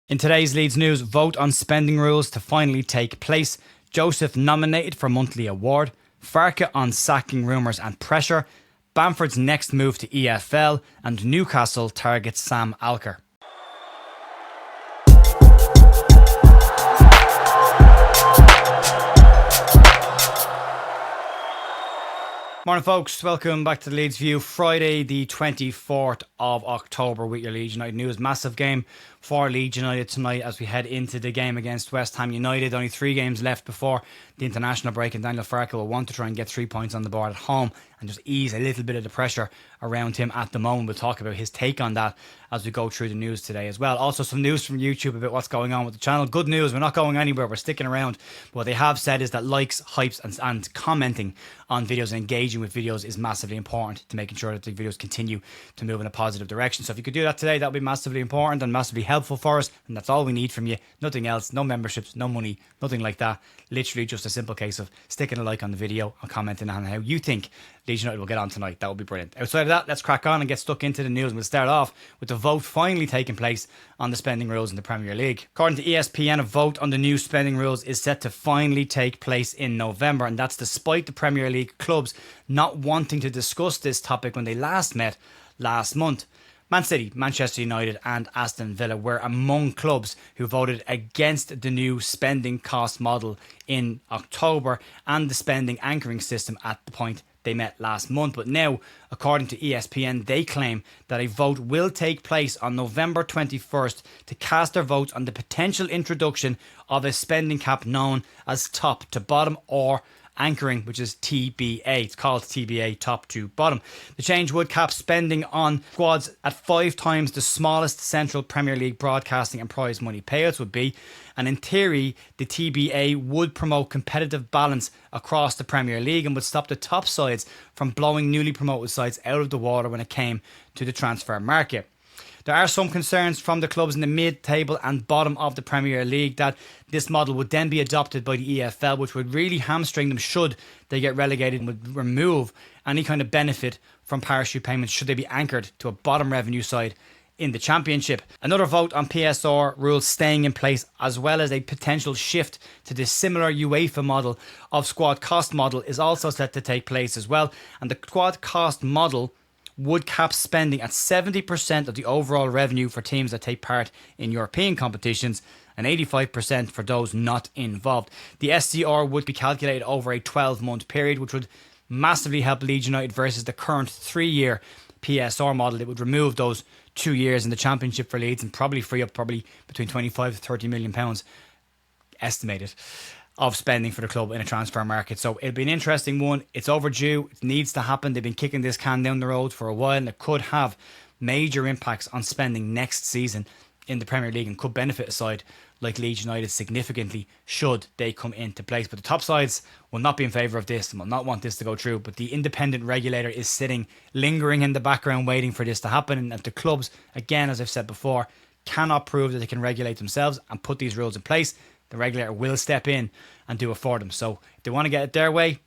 In today's Leeds news, vote on spending rules to finally take place. Joseph nominated for monthly award. Farke on sacking rumours and pressure. Bamford's next move to EPL. And Newcastle targets Sam Alker. Morning folks, welcome back to the Leeds View. Friday the 24th of October with your Leeds United news. Massive game for Leeds United tonight as we head into the game against West Ham United. Only 3 games left before the international break, and Daniel Farke will want to try and get 3 points on the board at home and just ease a little bit of the pressure around him at the moment. We'll talk about his take on that as we go through the news today as well. Also some news from YouTube about what's going on with the channel. Good news, we're not going anywhere, we're sticking around. What they have said is that likes, hypes and commenting on videos and engaging with videos is massively important to making sure that the videos continue to move in a positive direction. So if you could do that today, that would be massively important and massively helpful for us, and that's all we need from you. Nothing else, no memberships, no money, nothing like that. Literally just a simple case of sticking a like on the video and commenting on how you think Leeds United will get on tonight. That would be brilliant. Outside of that, let's crack on and get stuck into the news. And we'll start off with the vote finally taking place on the spending rules in the Premier League. According to ESPN, a vote on the new spending rules is set to finally take place in November, and that's despite the Premier League clubs not wanting to discuss this topic when they last met last month. Man City, Manchester United and Aston Villa were among clubs who voted against the new spending cost model in October and the spending anchoring system at the point they met last month. But now, according to ESPN, they claim that a vote will take place on November 21st to cast their votes on the potential introduction of a spending cap known as top to bottom, or anchoring, which is TBA. It's called TBA, top to bottom. The change would cap spending on squads at 5 times the smallest central Premier League broadcasting and prize money payouts would be. And in theory, the TBA would promote competitive balance across the Premier League and would stop the top sides from blowing newly promoted sides out of the water when it came to the transfer market. There are some concerns from the clubs in the mid-table and bottom of the Premier League that this model would then be adopted by the EPL, which would really hamstring them should they get relegated, and would remove any kind of benefit from parachute payments should they be anchored to a bottom revenue side in the Championship. Another vote on PSR rules staying in place, as well as a potential shift to the similar UEFA model of squad cost model, is also set to take place as well. And the squad cost model would cap spending at 70% of the overall revenue for teams that take part in European competitions and 85% for those not involved. The SCR would be calculated over a 12-month period, which would massively help Leeds United versus the current 3-year PSR model. It would remove those 2 years in the Championship for Leeds and probably free up between 25 to 30 million pounds estimated of spending for the club in a transfer market. So it'll be an interesting one. It's overdue. It needs to happen. They've been kicking this can down the road for a while, and it could have major impacts on spending next season in the Premier League and could benefit a side like Leeds United significantly should they come into place. But the top sides will not be in favour of this and will not want this to go through. But the independent regulator is sitting, lingering in the background, waiting for this to happen. And if the clubs, again, as I've said before, cannot prove that they can regulate themselves and put these rules in place, the regulator will step in and do it for them. So if they want to get it their way,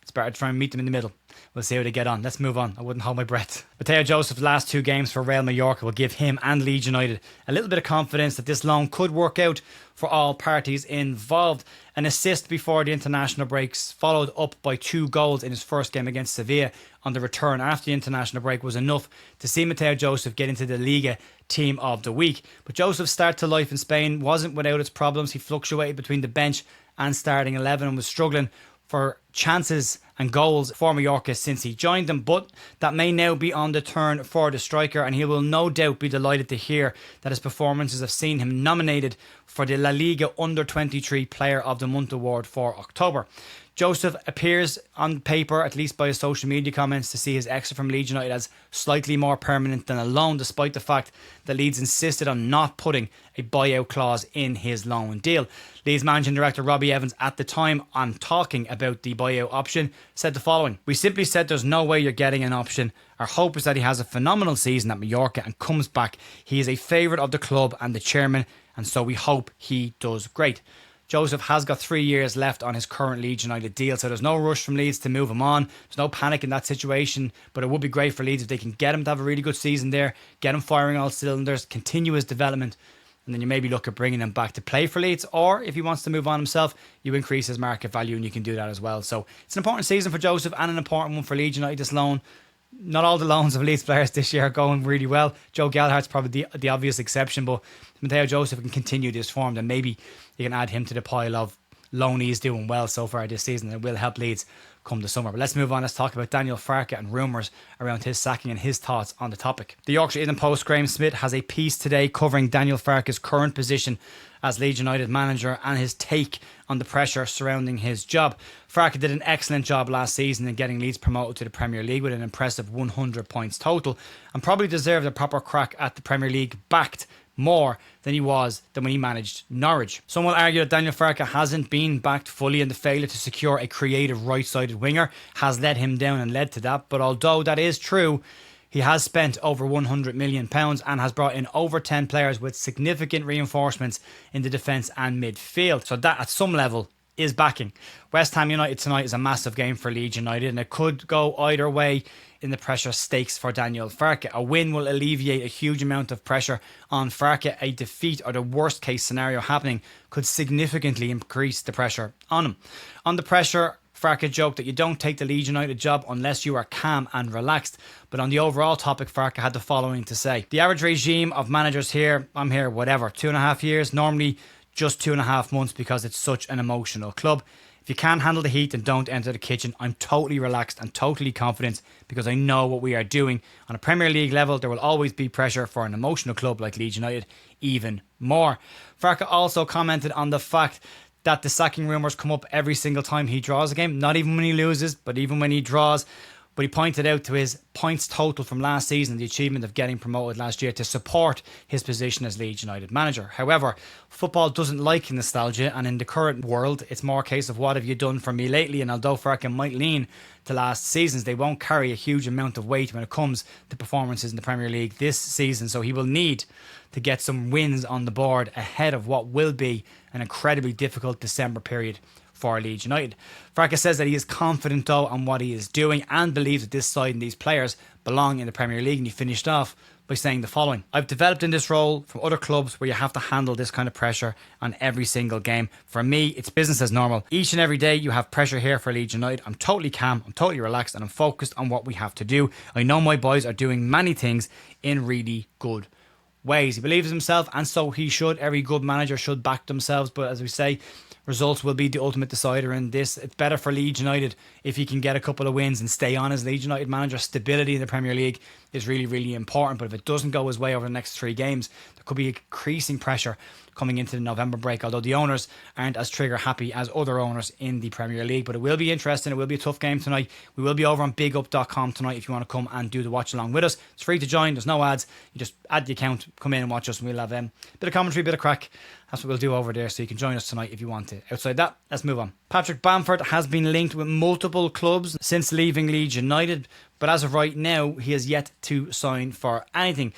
it's better to try and meet them in the middle. We'll see how they get on. Let's move on. I wouldn't hold my breath. Matteo Joseph's last 2 games for Real Mallorca will give him and Leeds United a little bit of confidence that this loan could work out for all parties involved. An assist before the international breaks, followed up by 2 goals in his first game against Sevilla on the return after the international break, was enough to see Matteo Joseph get into the Liga Team of the Week. But Joseph's start to life in Spain wasn't without its problems. He fluctuated between the bench and starting 11 and was struggling for chances and goals for Mallorca since he joined them, but that may now be on the turn for the striker, and he will no doubt be delighted to hear that his performances have seen him nominated for the La Liga Under-23 Player of the Month award for October. Joseph appears on paper, at least by his social media comments, to see his exit from Leeds United as slightly more permanent than a loan, despite the fact that Leeds insisted on not putting a buyout clause in his loan deal. Leeds managing director Robbie Evans, at the time on talking about the buyout option, said the following: "We simply said there's no way you're getting an option. Our hope is that he has a phenomenal season at Mallorca and comes back. He is a favourite of the club and the chairman, and so we hope he does great." Joseph has got 3 years left on his current Leeds United deal, so there's no rush from Leeds to move him on. There's no panic in that situation, but it would be great for Leeds if they can get him to have a really good season there, get him firing all cylinders, continue his development, and then you maybe look at bringing him back to play for Leeds, or if he wants to move on himself, you increase his market value and you can do that as well. So it's an important season for Joseph and an important one for Leeds United, this loan. Not all the loans of Leeds players this year are going really well. Joe Gallagher's probably the obvious exception, but if Matteo Joseph can continue this form, then maybe you can add him to the pile of loanees doing well so far this season. It will help Leeds come the summer. But let's move on. Let's talk about Daniel Farke and rumours around his sacking and his thoughts on the topic. The Yorkshire Evening Post, Graham Smith, has a piece today covering Daniel Farke's current position as Leeds United manager and his take on the pressure surrounding his job. Farke did an excellent job last season in getting Leeds promoted to the Premier League with an impressive 100 points total, and probably deserved a proper crack at the Premier League, backed more than when he managed Norwich. Some will argue that Daniel Farke hasn't been backed fully, and the failure to secure a creative right-sided winger has let him down and led to that. But although that is true, he has spent over £100 million and has brought in over 10 players with significant reinforcements in the defence and midfield. So that, at some level, is backing. West Ham United tonight is a massive game for Leeds United, and it could go either way in the pressure stakes for Daniel Farke. A win will alleviate a huge amount of pressure on Farke. A defeat, or the worst case scenario happening, could significantly increase the pressure on him. On the pressure, Farke joked that you don't take the Leeds United job unless you are calm and relaxed. But on the overall topic, Farke had the following to say. The average regime of managers here, I'm here, whatever, 2.5 years, normally just 2.5 months, because it's such an emotional club. If you can't handle the heat, then don't enter the kitchen. I'm totally relaxed and totally confident because I know what we are doing. On a Premier League level, there will always be pressure for an emotional club like Leeds United, even more. Farke also commented on the fact that the sacking rumours come up every single time he draws a game. Not even when he loses, but even when he draws. But he pointed out to his points total from last season, the achievement of getting promoted last year, to support his position as Leeds United manager. However, football doesn't like nostalgia, and in the current world, it's more a case of what have you done for me lately. And although Farke might lean to last seasons, they won't carry a huge amount of weight when it comes to performances in the Premier League this season. So he will need to get some wins on the board ahead of what will be an incredibly difficult December period for Leeds United. Farke says that he is confident though on what he is doing and believes that this side and these players belong in the Premier League, and he finished off by saying the following. I've developed in this role from other clubs where you have to handle this kind of pressure on every single game. For me, it's business as normal. Each and every day you have pressure here for Leeds United. I'm totally calm, I'm totally relaxed, and I'm focused on what we have to do. I know my boys are doing many things in really good ways. He believes in himself, and so he should. Every good manager should back themselves, but as we say, results will be the ultimate decider in this. It's better for Leeds United if he can get a couple of wins and stay on as Leeds United manager. Stability in the Premier League is really, really important. But if it doesn't go his way over the next 3 games, there could be increasing pressure coming into the November break, although the owners aren't as trigger happy as other owners in the Premier League. But it will be interesting. It will be a tough game tonight. We will be over on bigup.com tonight if you want to come and do the watch along with us. It's free to join. There's no ads. You just add the account, come in and watch us, and we'll have a bit of commentary, bit of crack. That's what we'll do over there, so you can join us tonight if you want to. Outside that, let's move on. Patrick Bamford has been linked with multiple clubs since leaving Leeds United, but as of right now, he has yet to sign for anything.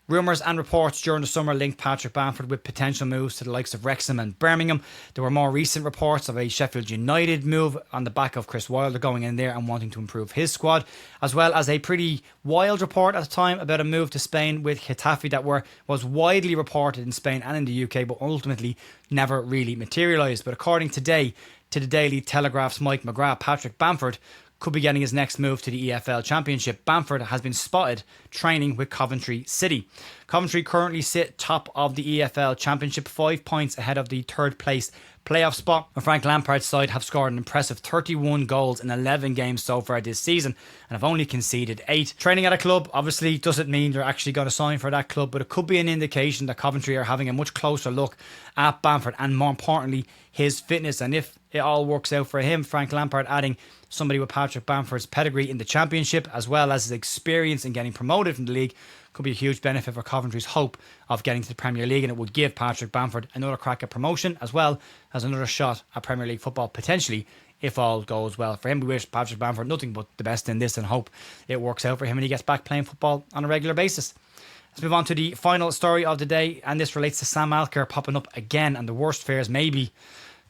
Rumours and reports during the summer linked Patrick Bamford with potential moves to the likes of Wrexham and Birmingham. There were more recent reports of a Sheffield United move on the back of Chris Wilder going in there and wanting to improve his squad, as well as a pretty wild report at the time about a move to Spain with Getafe that was widely reported in Spain and in the UK, but ultimately never really materialised. But according today to the Daily Telegraph's Mike McGrath, Patrick Bamford could be getting his next move to the EPL Championship. Bamford has been spotted training with Coventry City. Coventry currently sit top of the EPL Championship, 5 points ahead of the third place playoff spot. And Frank Lampard's side have scored an impressive 31 goals in 11 games so far this season and have only conceded 8. Training at a club obviously doesn't mean they're actually going to sign for that club, but it could be an indication that Coventry are having a much closer look at Bamford and, more importantly, his fitness. And if it all works out for him, Frank Lampard adding somebody with Patrick Bamford's pedigree in the Championship, as well as his experience in getting promoted from the league, could be a huge benefit for Coventry's hope of getting to the Premier League, and it would give Patrick Bamford another crack at promotion, as well as another shot at Premier League football, potentially, if all goes well for him. We wish Patrick Bamford nothing but the best in this and hope it works out for him and he gets back playing football on a regular basis. Let's move on to the final story of the day, and this relates to Sam Alker popping up again, and the worst fears maybe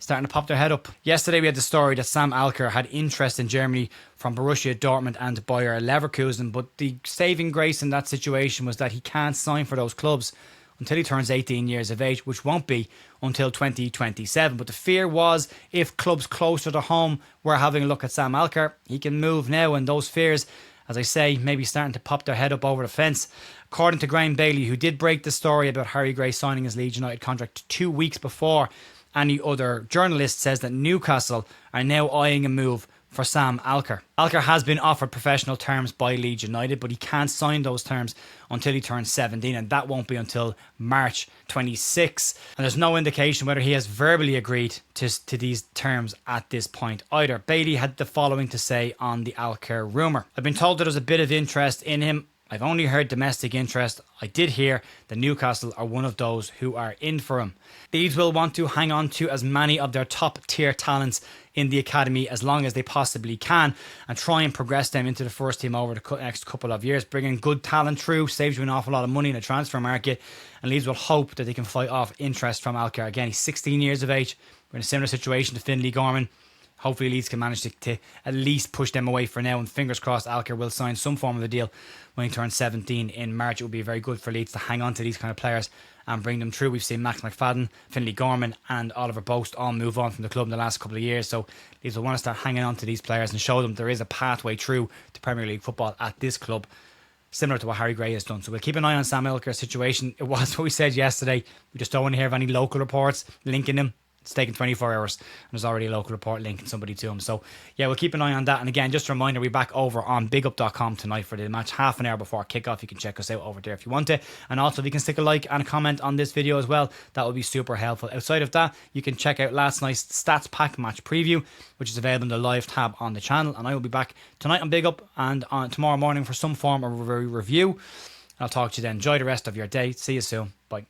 starting to pop their head up. Yesterday we had the story that Sam Alker had interest in Germany from Borussia Dortmund and Bayer Leverkusen, but the saving grace in that situation was that he can't sign for those clubs until he turns 18 years of age, which won't be until 2027. But the fear was if clubs closer to home were having a look at Sam Alker, he can move now, and those fears, as I say, maybe starting to pop their head up over the fence. According to Graham Bailey, who did break the story about Harry Gray signing his Leeds United contract 2 weeks before any other journalist, says that Newcastle are now eyeing a move for Sam Alker. Alker has been offered professional terms by Leeds United, but he can't sign those terms until he turns 17, and that won't be until March 26. And there's no indication whether he has verbally agreed to these terms at this point either. Bailey had the following to say on the Alker rumour. I've been told that there's a bit of interest in him. I've only heard domestic interest. I did hear that Newcastle are one of those who are in for him. Leeds will want to hang on to as many of their top tier talents in the academy as long as they possibly can and try and progress them into the first team over the next couple of years. Bringing good talent through saves you an awful lot of money in the transfer market, and Leeds will hope that they can fight off interest from Alker. Again, he's 16 years of age. We're in a similar situation to Finlay Gorman. Hopefully Leeds can manage to at least push them away for now, and fingers crossed Alker will sign some form of a deal when he turns 17 in March. It would be very good for Leeds to hang on to these kind of players and bring them through. We've seen Max McFadden, Finlay Gorman and Oliver Boast all move on from the club in the last couple of years, so Leeds will want to start hanging on to these players and show them there is a pathway through to Premier League football at this club, similar to what Harry Gray has done. So we'll keep an eye on Sam Alker's situation. It was what we said yesterday. We just don't want to hear of any local reports linking him. It's taken 24 hours and there's already a local report linking somebody to him. So yeah, we'll keep an eye on that. And again, just a reminder, we're back over on bigup.com tonight for the match, half an hour before kickoff. You can check us out over there if you want to. And also, if you can stick a like and a comment on this video as well, that would be super helpful. Outside of that, you can check out last night's Stats Pack match preview, which is available in the live tab on the channel. And I will be back tonight on Big Up and on tomorrow morning for some form of review. I'll talk to you then. Enjoy the rest of your day. See you soon. Bye.